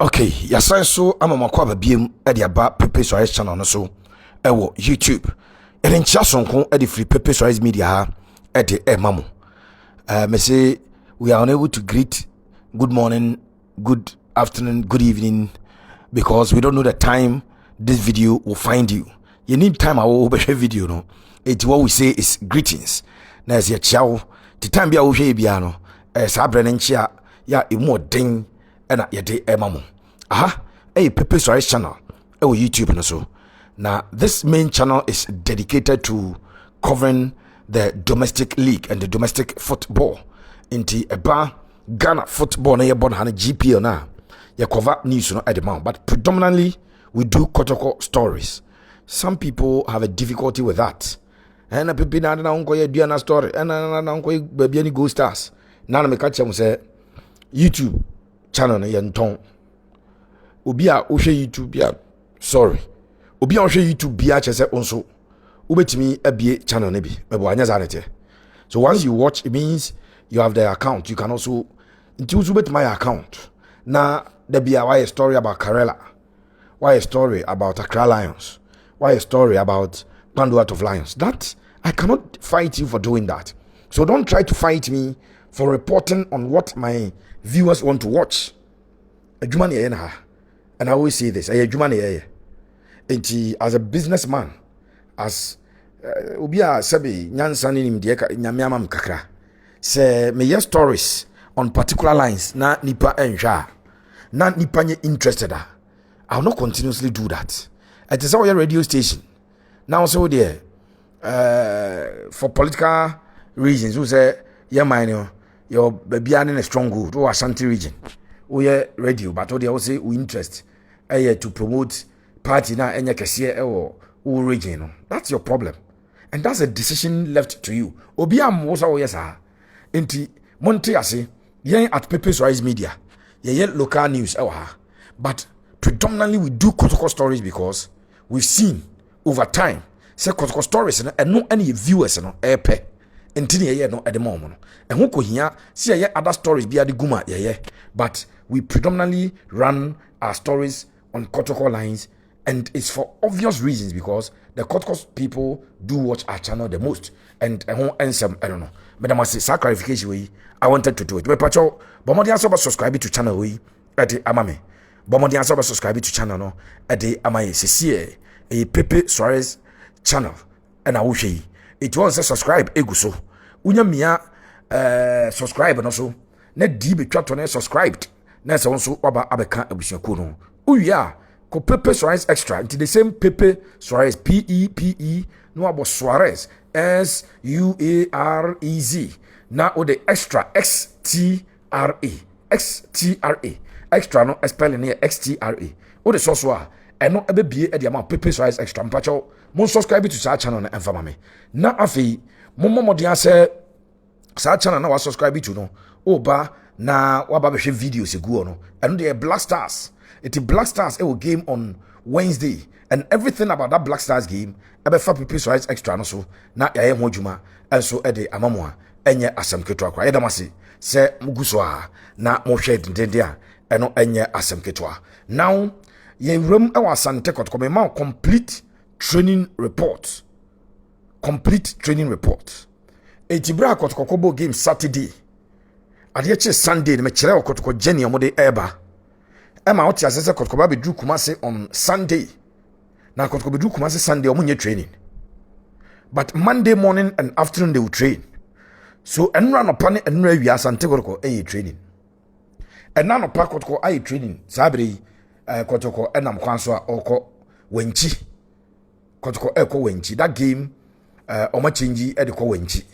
Okay, yasan so ama makwa biem e de aba Pepe Suarez channel no so e wo YouTube. E den chia sonko e de free Pepe Suarez media ha e de e mamo. Me say we are unable to greet good morning, good afternoon, good evening because we don't know the time this video will find you. You need time I will be video no. It's what we say is greetings. Na as ya chiao, the time bia wo hwe bia no sa bre ne nchia ya emu odin ena yede emamo. Aha, Pepe Suarez channel YouTube no so. Now this main channel is dedicated to covering the domestic league and the domestic football. Inti eba Ghana football na yebon hana GPL na ya cover news no at the moment, but predominantly we do Kotoko stories. Some people have a difficulty with that. And people na unko ye dua na story and na unko baby any go stars. Na me catch am say YouTube channel na ye nton obi a ohwe YouTube bia sorry obi a ohwe YouTube bia chese onso ubetimi abie channel na bi mebo anya zanete. So once you watch, it means you have the account. You can also into my account na there be a story about Karela, why a story about Accra Lions, why a story about Pandu Out of Lions. That I cannot fight you for doing that. So don't try to fight me for reporting on what my viewers want to watch. And I always say this, as a businessman, as Ubia Sebi, Nyansani Nyamiamam Kakra, say me yes stories on particular lines, na nipa enja, na nipa nye interested. I'll not continuously do that. It is our radio station. Now so there, for political reasons, who say, yeah, mine, your baby in a strong good, or Asante region. We are radio, but they also we interest to promote party na enya kese or region. That's your problem, and that's a decision left to you. Obi am wo so yes ah. Enti monte ase yen at Pepe Suarez media. Ye local news ha. But predominantly we do Kotoko stories because we've seen over time say Kotoko stories and no any viewers no epe. Enti ye no at the moment. And who ko hia see ye other stories be ade guma ye. But we predominantly run our stories on Kotoko lines, and it's for obvious reasons because the Kotoko people do watch our channel the most. And some I don't know. But I must say sacrifice way I wanted to do it. But pacho, bomodi aso subscribe to channel we at the amame. Bomodi aso subscribe to channel no at the amaye sisi a Pepe Suarez channel. And I will say it was a subscribe eguso. Unya mia subscribe and also net di betwa to subscribed. Na so nso oba abeka abusuaku no uya ko Pepe Suarez extra into the same Pepe Suarez PEPE no abo Suarez SUAREZ na o the extra XTRA extra no spelling here XTRA o the so a eno ebebie e de am Pepe Suarez extra mpacho mon subscribe to sa channel na emfama me na afi momodin ase sa channel na wa subscribe to no oba na waba behwe videos egu no and the Black Stars Black Stars a game on Wednesday, and everything about that Black Stars game ebe fa Pepe Suarez extra no so na yaye ho adwuma enso e de amamoa enye asem keto akwa yedamase se muguso a na mo hwe dendende a eno enye asem keto. Now ye wram e wa Asante Kotoko me ma complete training report Etibra Kotoko kobo game Saturday Adiache Sunday me kire Kotoko Jenny omode eba ema oti asese Kotoko ba bedru Kumase on Sunday na Kotoko bedru Kumase Sunday omunye training, but Monday morning and afternoon they will train. So enra no pane enra wi Asante Kotoko training enna no pa Kotoko training sabre Kotoko enam kwanso a oko wanchi Kotoko eko wanchi that game oma change e de ko wanchi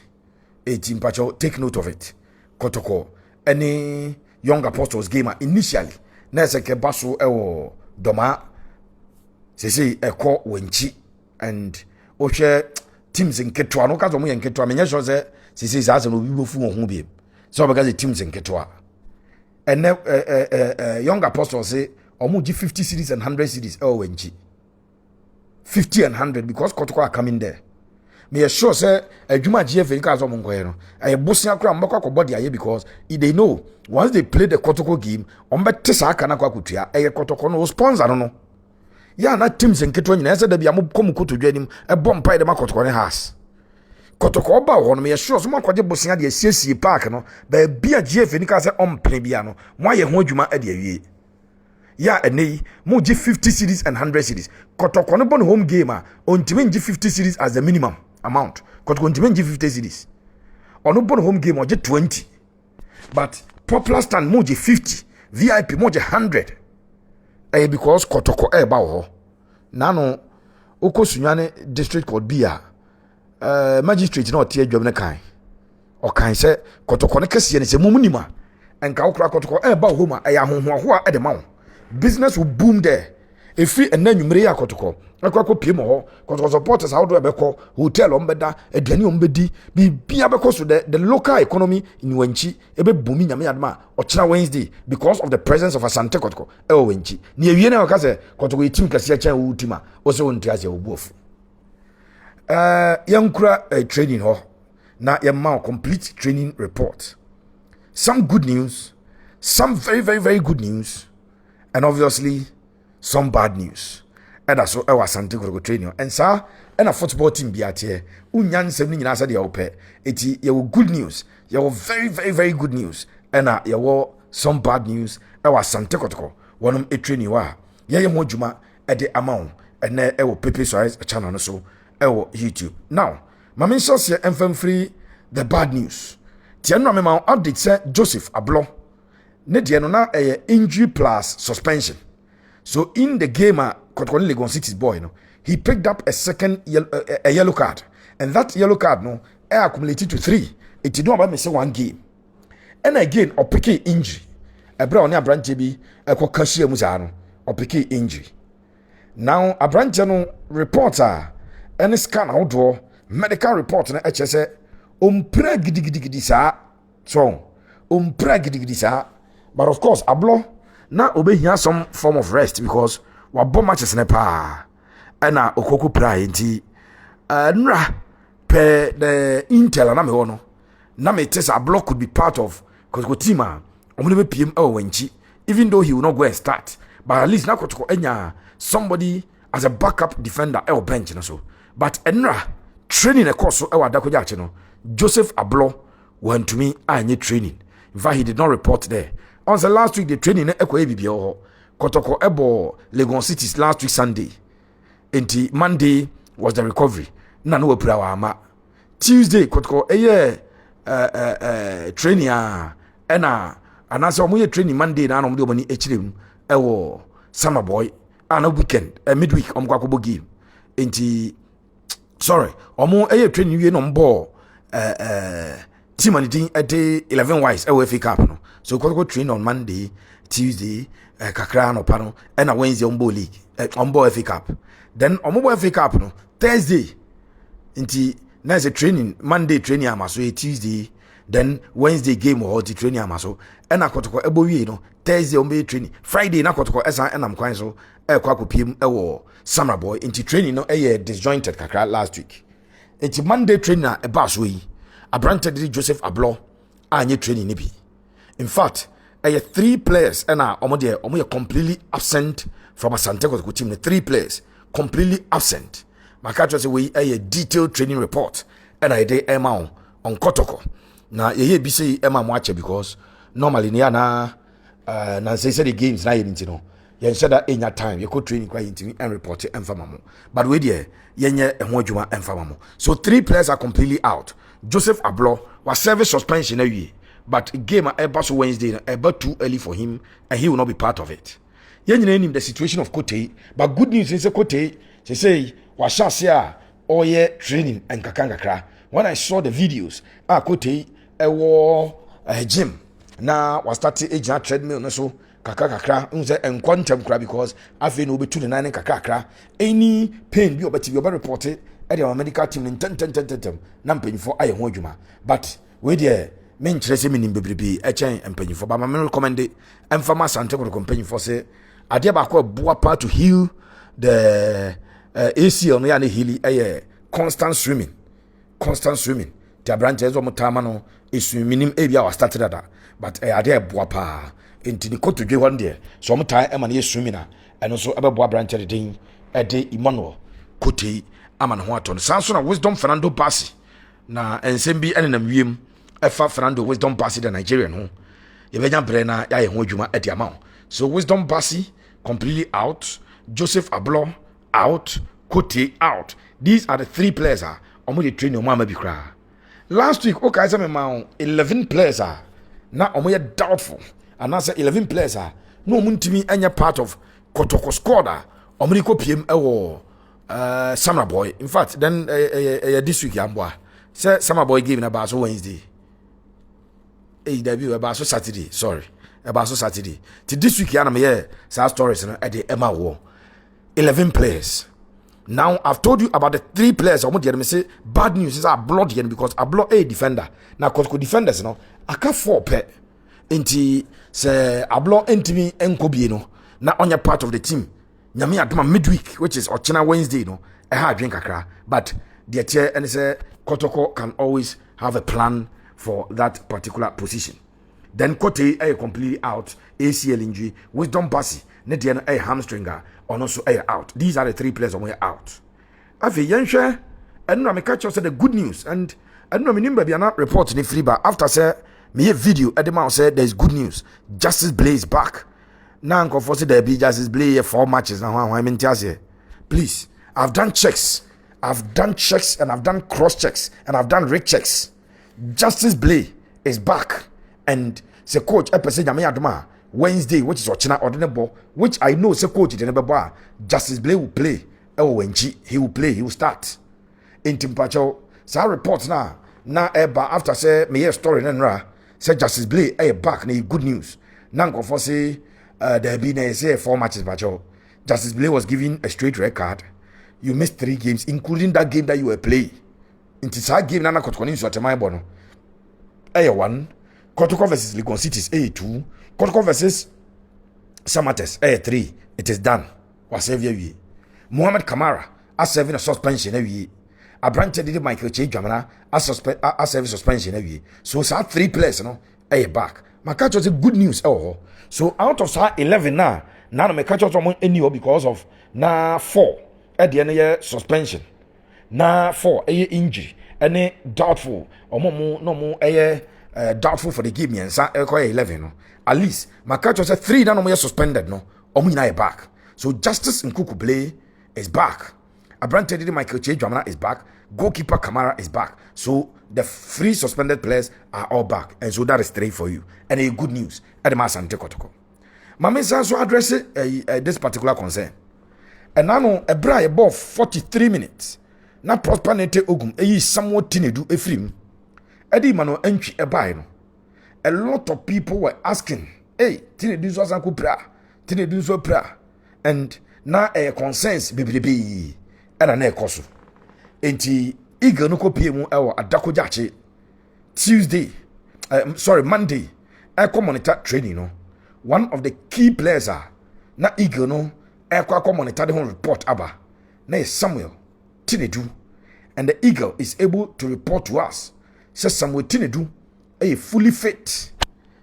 team pacho take note of it. Kotoko any young apostles gamer initially na se ke baso ewo doma se eko wenchi and ohwe teams nketwa no kazo mu nketwa menye sure se za no bi bofu ho bi so obaga teams nketwa and young apostles say omu gi 50 cities and 100 cities wenchi 50 and 100 because Kotoko are coming there. me sure say adwuma GFA nka so monkoye no bosia kra mbakwa ko body aye because they know once they play the Kotoko game ombete sa aka na kwa kutua Kotoko no sponsor no ya na teams nketo nyina ese da bia mo kom kotodwa nim bom pai de makotoko ne has Kotoko ba ho no me sure so makwaje bosia de asiesie park no ba bia GFA nka se ompene bia no mo aye ho adwuma de awie ya enei mo gi 50 cities and 100 cities Kotoko no bon home game on ntimi gi 50 cities as the minimum amount Kotoko ntimi gi 50 cities on bon home game o gi 20 but popular stand mo gi 50 VIP mo gi 100 because Kotoko ba ho na no okosunyane district court bia magistrate na otie adwam ne kan o kan se Kotoko ne kese ne se mumunima enka okra Kotoko ba ho ma ya hohoaho a de ma wo business will boom there. If we and then you marry a Kotoko, a quack pim or Kotoko supporters how do I call hotel ombeda, a Danny ombedi, be because of the local economy in Wenchi, a bit booming Yama or China Wednesday because of the presence of Asante Kotoko, Wenchi. Near Vienna Case, Kotoko team Cassia Ultima, also in Tiasia Wolf. Young Kra training hall. Now your complete training report. Some good news, some very, very, very good news. And obviously, some bad news. And that's what I was Asante Kotoko training. And sir, and a football team be at here. Unyan 7 years at the ope. It's your good news. Your very, very, very good news. And your some bad news. I was Asante Kotoko. One of a training wa. Ya mojuma at the amount. And I will pepe size a channel so. I will YouTube. Now, my main source here and free the bad news. Tiano me update say Joseph Ablorh. Nediano na injury plus suspension. So in the game, Kotoko Legon City's boy, no, he picked up a second yellow card, and that yellow card no, accumulated to 3. It did not about me say 1 game, and again or pick injury. A brown a branch be a kokashia muzano or pick injury. Now a branch no reporter and scan outdoor medical report na HSA umpre gidigidi sa so umpre gidigidi sa. But of course, Ablorh na obehia some form of rest because wa bomb matches ne pa. Na okoko pray nti nra pe the intel na me ho no. Na me test Ablorh could be part of Kotoko team omo be PM Wenchi even though he will not go and start. But at least na Kotoko enya somebody as a backup defender bench na so. But nra training a course so adakoja no. Joseph Ablorh went to me anye training. In fact, he did not report there. On the last week, the training Kotoko ebo Legon Cities last week Sunday. Until Monday was the recovery. Nano ama. Tuesday, Kotoko training and answer mo training Monday na no mo money echirem ewo summer boy and a weekend midweek omkwakwo game. Sorry, omo training we no ball team and the at 11 wise FA Cup no. So Kotoko train on Monday, Tuesday, kakra no pano, and a Wednesday on Bo League, on Bo FA Cup. Then on Bo FA Cup no, Thursday, into nice training, Monday training amaso, Tuesday, then Wednesday game or the training amaso, and a Kotoko ebo no, Thursday on training, Friday na Kotoko esa and I'm quite so, kwaku PM summer boy into training no disjointed kakra last week. Into Monday training a bass way, a branch Joseph Ablorh, anye training nibi. In fact, 3 players and omo completely absent from Asante Kotoko team. 3 players completely absent. My catcher say we a detailed training report and I dey Emma on Kotoko. Now ye be say Emma watch because normally na say the games na you you said that in your time you could training quite into and report it and famamo. But we there yenye ehwajuma and famamo. So 3 players are completely out. Joseph Ablorh was service suspension every. But game at Wednesday about too early for him and he will not be part of it. You name the situation of Kote, but good news is Kote, they say washasia all year training and kakangakra. When I saw the videos, Kote a gym. Now was starting a treadmill no so kakakakra and quantum cra because I feel no be 29 kakakra. Any pain be about you reported at your medical team in 10 namping for I won't. But we there. Men trese minim bebrebe echen empanyifo ba ma me recommend emfama Asante Kotoko empanyifo say ade ba ko boa part to heal the ACL no ya na heal constant swimming constant swimming. The branches of Mutamano is swimming maybe I started that, but I dare boapa into the coat to do one day. So I'm tired and swimming and also about boa branch at the thing at the Emmanuel Kuti Aman Huaton. Samson wisdom Fernando Bassi. Na ensembi ene na wiem efa Fernando Wisdom Bassi the Nigerian ho ye benya brena ya ye ho adwuma e dia ma. So Wisdom Bassi completely out, Joseph Ablorh out, Kote out. These are the 3 players omo dey train omo amabi kra. Last week okay say me ma 11 players na omo ye doubtful and na say 11 players no omo ntimi anya part of Kotoko squad omo dey ko piem e wo Summer Boy. In fact then this week amboa say Summer Boy gave about Wednesday. Debut about Saturday. Sorry, about Saturday. To this week, I'm here. Sad stories at the Emma War. 11 players. Now I've told you about the 3 players. I want to say bad news is Ablorh again because Ablorh a defender. Now Kotoko defenders, I can't 4 pet. Inti say Ablorh entimi enkobi na onye part of the team. Nyame adoma midweek, which is Ochina Wednesday, I had drink akra, but the chair and say Kotoko can always have a plan for that particular position. Then Kote completely out, ACL injury, Wisdom Bassi, Nedian a hamstringer, or also out. These are the 3 players on way out. Afi Yensha, and no, I catch us the good news, and I don't know, remember we are not reporting free, but after say me a video, Edema said there's good news. Justice Blaze back. Now I'm confused there be Justice Blaze 4 matches now. I mean, please, I've done checks. I've done checks and I've done cross checks and I've done rate checks. Justice Blay is back and the coach Wednesday, which is Ochina Ordinable, which I know the coach is Justice Blay will play. He will play, he will start. In Timpacho, so reports now after say me story say Justice Blay back good news. Now for say there been say 4 matches Pacho. Justice Blay was given a straight red card. You missed 3 games, including that game that you were playing. Into that game, Nana Kotoko is what my bono. A1, Kotoko versus Legon Cities, A2, Kotoko versus Samates, A3. It is done. Was every Muhammad Kamara, as serving a suspension every year. A branch did Michael Che Jamana, as serving suspension every year. So, it's 3 players, A back. My catch was a good news. So, out of 11 now my catch was any because of 4. At the end of the suspension, na 4 injury, any doubtful or more doubtful for the game and 11. At least my catch was 3 down suspended back. So Justice Nkuku Blay is back. Abrante Michael Che Jamana is back. Goalkeeper Kamara is back. So the 3 suspended players are all back, and so that is 3 for you. And a good news at the Asante Kotoko. Mama so address this particular concern. And now a bra above 43 minutes. Na prosperity ogum somewhat tinedu efrim. Edi mano entry a buy no. A lot of people were asking, hey, tinedu so sanku pra, tinedu so pra. And na a consensus bibibi and an ekoso. Enti Eagle no kopie mu ewo adako jache Monday. Echo monitor training no. One of the key players na Eagle no Ekwa monitor the report aba na Samuel Tinedu, and the Eagle is able to report to us says Samuel Tinedu fully fit.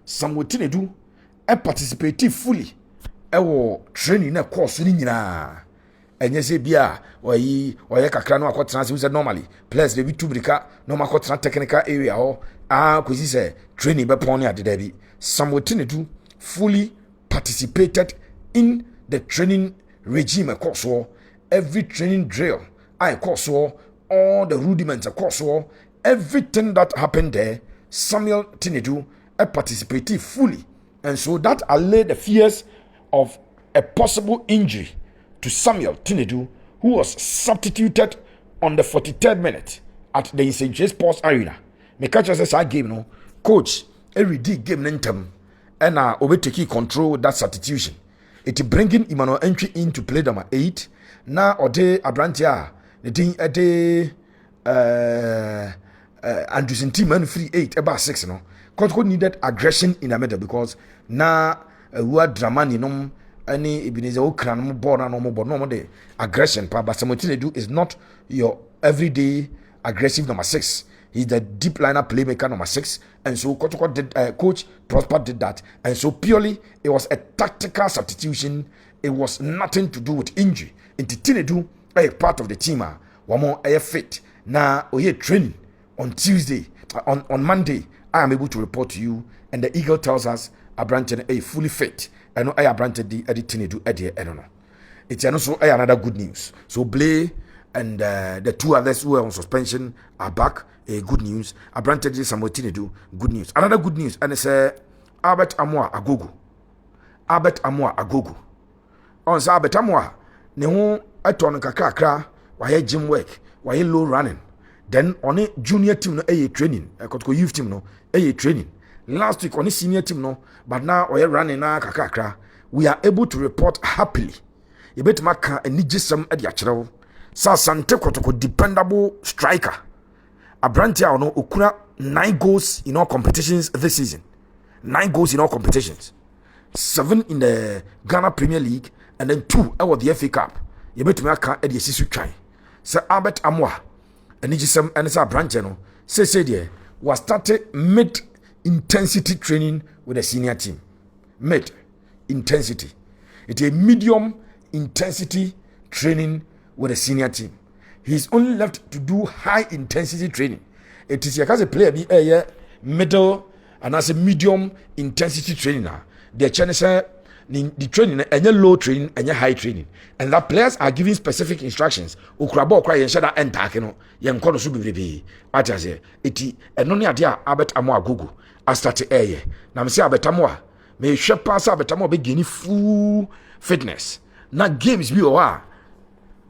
Samuel Tinedu participate fully training na course ni nyina enye se bia oyi kakra no akotena se normally players dey be tubrika no makotena technical area kwesi se training be pon ade da bi. Samuel Tinedu fully participated in the training regime course, every training drill, course, all the rudiments course, everything that happened there, Samuel Tinedu participated fully, and so that allayed the fears of a possible injury to Samuel Tinedu, who was substituted on the 43rd minute at the Asante Sports Arena. Me catch us a game no coach every day game nentem and obeteki control that substitution. It bringing Emmanuel entry in to play number 8. Now ode Abrantia the thing Anderson team man free 8 about 6 no. Kotoko needed aggression in the middle because now we are Dramani no any Ebenezer Okran no more no more the aggression but Samuel Tinedu is not your everyday aggressive number 6. He's the deep liner playmaker number 6. And so Kotoko did, Coach Prosper did that. And so purely, it was a tactical substitution. It was nothing to do with injury. Into Tinedu, a part of the team, one more fit. Now, we training on Tuesday, on Monday. I am able to report to you, and the Eagle tells us Abrante a fully fit. I know I Abrante the Tinedu I don't know. It's also another good news. So Blay and the 2 others who are on suspension are back. Good news. Abrante did some Tinedu. Good news. Another good news. And it's Albert Amoah Agogo. Albert Amoah Agogo. On Albert Amoah, ne ho aton kakra why gym work, why low running. Then on a junior team no training, Kotoko youth team no training. Last week on a senior team no, but now we are running na kakra. We are able to report happily. You bet maka and need some at the actual. Asante Kotoko dependable striker. Abrante no Okura 9 goals in all competitions this season. 9 goals in all competitions. 7 in the Ghana Premier League and then 2 out of the FA Cup. You bet maka at the Sisu try. Sir Albert Amoah and need some and Sir Abrante no say there was started mid intensity training with the senior team. Mid intensity. It's a medium intensity training with the senior team. He's only left to do high intensity training. It is a player be a middle and as a medium intensity training. The Chinese the training and low training and high training. And the players are giving specific instructions. Ukrabo cry and shada and takeno. Yan kono subi. What I say? Iti and only idea Albert Amoah Google. I started air. Now, say Albert Amoah. May ship pass Albert Amoah begin full fitness. Now games be or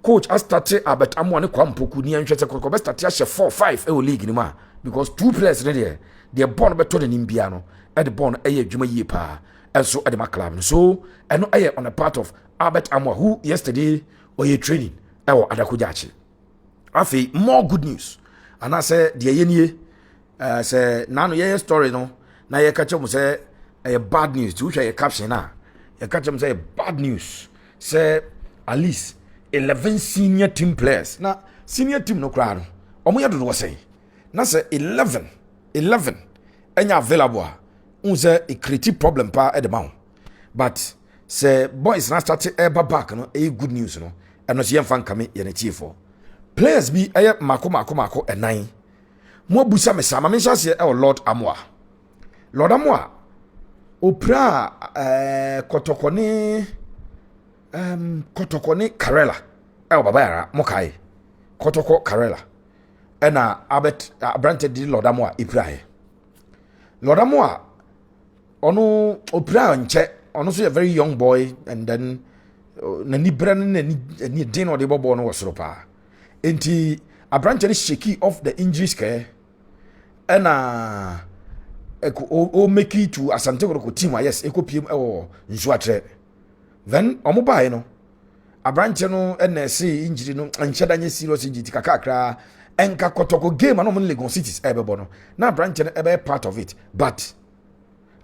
Coach I started Albert Amoah ne kwampoku ni anhwese kokko started 4-5 e league ni ma because 2 players there they born beto ne nimbia no e de born adwuma yie pa and so at the club so and on a part of Albert Amoah who yesterday oye training e wo Adakojachi afi more good news and I say the yenie say nano ye story no na ye catch mo say bad news to hwe ye caption na ye catch mo say bad news say at least 11 senior team players. Now, senior team no crowd. Omo ya do say. Na say 11 enya available. Unse a creative problem pa at the mount. But say boys na start ever back no a good news no. And no see fan come ye na for. Players be mako and 9. Mo busa me sama me sha say Lord Amoah. Lord Amoah opra Kotoko ni Karela babara mokai Kotoko Karela ena Abrante di Lord Amoah iprahe Lord Amoah ono opra nche ono so a very young boy and then na ni brand ni din o de bobo no wosoro pa enti Abrante ni shaky off the injury scare ena o make it to Asante ko team yes eko piem nso atre. Then omubai no Abrante no na say injury no ancheda nye serious injury kakakra enka Kotoko game no mon Legon Cities ebebo no na Abrante no ebe part of it but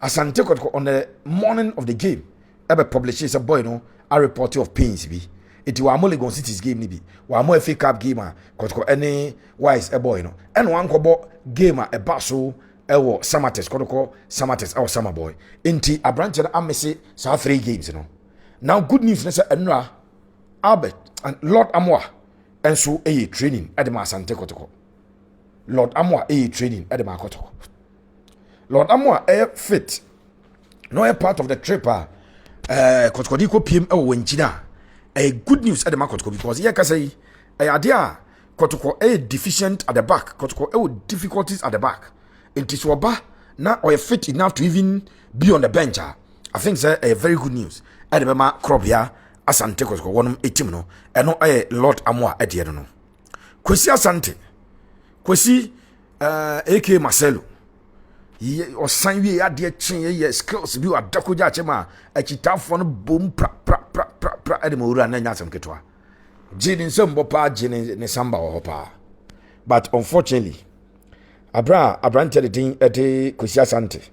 Asante Kotoko on the morning of the game ebe publish a boy no a report of pains bi iti wa mo Legon Cities game ni bi wa mo FA Cup game a Kotoko any wise a boy no en wan kobo game a eba so ewo Samates Kotoko Samates or Summer boy inti Abrante no amese sa 3 games no. Now good news na say Enra Albert and Lord Amoah and so a training at the Asante Kotoko. Lord Amoah a training at the Kotoko. Lord Amoah a fit. No a part of the trip Kotoko diko PM wenchina. A good news at the Kotoko because here can say a idea Kotoko a deficient at the back. Kotoko a difficulties at the back. It is waba now or fit enough to even be on the bench. I think that's a very good news. At the crop here, Asante Kotoko, one of 18 no, and no Lord Amoah at the no. Kwesi Asante, Kwesi AK Marcelo, ye or sign we at the chain, ye skills, you are Dakoja Chema, a chitafon boom, pra, at the Mura and Yasam Ketwa. Jin in some bopa, Jin in Samba or Hopa. But unfortunately, Abrante the thing at a Kwesi Asante.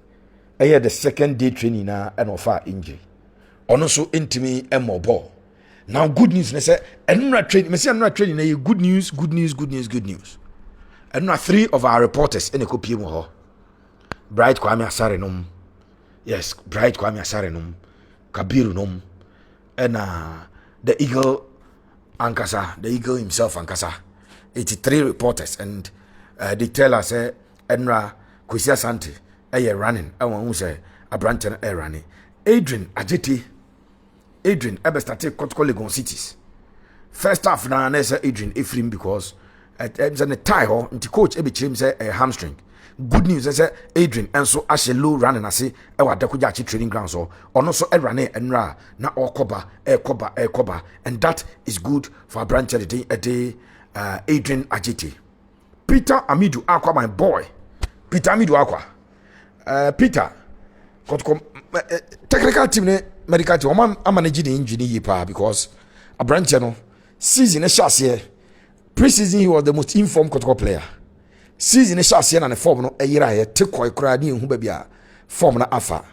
I had the second day training now and offer injury. Also intimi ball. Now good news. I say I'm not training. I'm not training. Good news. and now 3 of our reporters in a copy mo Bright Kwame Asare nom. Yes, Bright Kwame Asare nom. Kabiru nom. And the Eagle Ankasa, the Eagle himself Ankasa. 83 reporters, and they tell us Enra Kwesi Asante running. I want to say a branch running. Adrian Ajeti. Adrian ever started Kotoko Legon cities. First half na say Adrian Ephraim because the tie ho nti coach ebi chim say a hamstring. Good news say Adrian and so Ashelu running ase e wa Dakoja training ground so ono so running Enra na okoba and that is good for a branch a day Adrian Ajeti. Peter Amidu Aqua, my boy. Peter Amidu Aqua. Peter technical team ne medical team I'm managing the injury because a branch no season a chassis pre-season he was the most informed Kotoko player. Season a chassis and the form no a year take koi kra ni hu bia form na afa.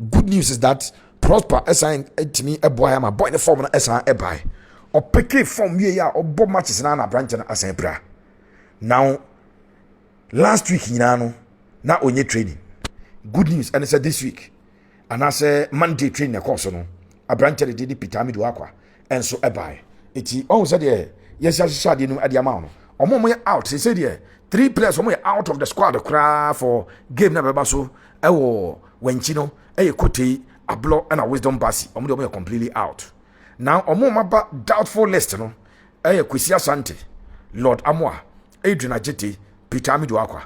Good news is that Prosper assign to me a boy my boy the form na assign e buy. Or pick form ya or bob matches na branch na assign bra. Now last week no na onye training. Good news and I said this week and I say Monday training course no a branch de Peter Amidu Aqua and so e buy. Iti oh said yes shadi no ade amount no omo out say there 3 players omo out of the squad cry for game na beba so e wo wenchi no e Kote Ablorh and a Wisdom Basi omo completely out. Now omo maba doubtful list no e Kwesi Asante, Lord Amoa, Adrian Ajeti, Peter Amidu Aqua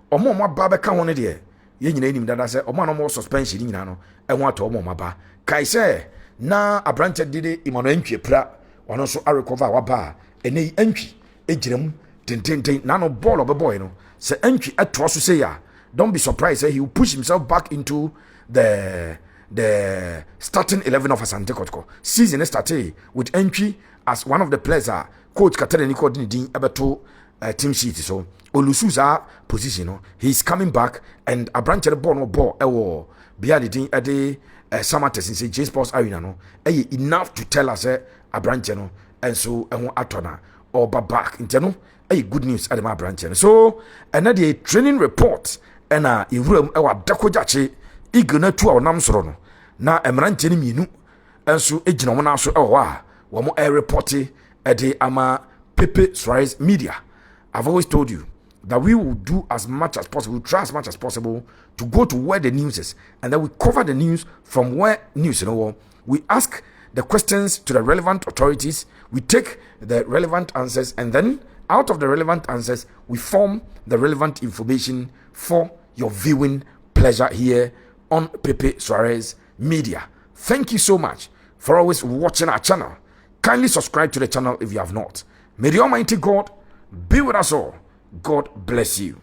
omo maba be ka ho ne de ye nyina enim dada say omo no mo suspension nyina no e ho ato omo maba kai say na abranche dide Emmanuel Ntwepra ono so a recover waba ene antwi ejirem tententen na no ball of boy no say antwi atro so say ya don't be surprised he will push himself back into the starting 11 of Asante Kotoko. Season started with entry as one of the players coach Katereni Kodini abeto team sheet so Olusuza position no he's coming back and a branch of the ball ewo bia the din ade Samates in say J Sports Arena no enough to tell us a branch no and so atona or back into good news at my branch so another training report and room our Dakojache iguna to our namsoro no na emranche ni mienu enso ejina wona so wo mo reporting ede ama Pepe Suarez media. I've always told you that we will do as much as possible, try as much as possible to go to where the news is, and then we cover the news from where news, we ask the questions to the relevant authorities, we take the relevant answers, and then out of the relevant answers, we form the relevant information for your viewing pleasure here on Pepe Suarez Media. Thank you so much for always watching our channel. Kindly subscribe to the channel if you have not. May the Almighty God be with us all. God bless you.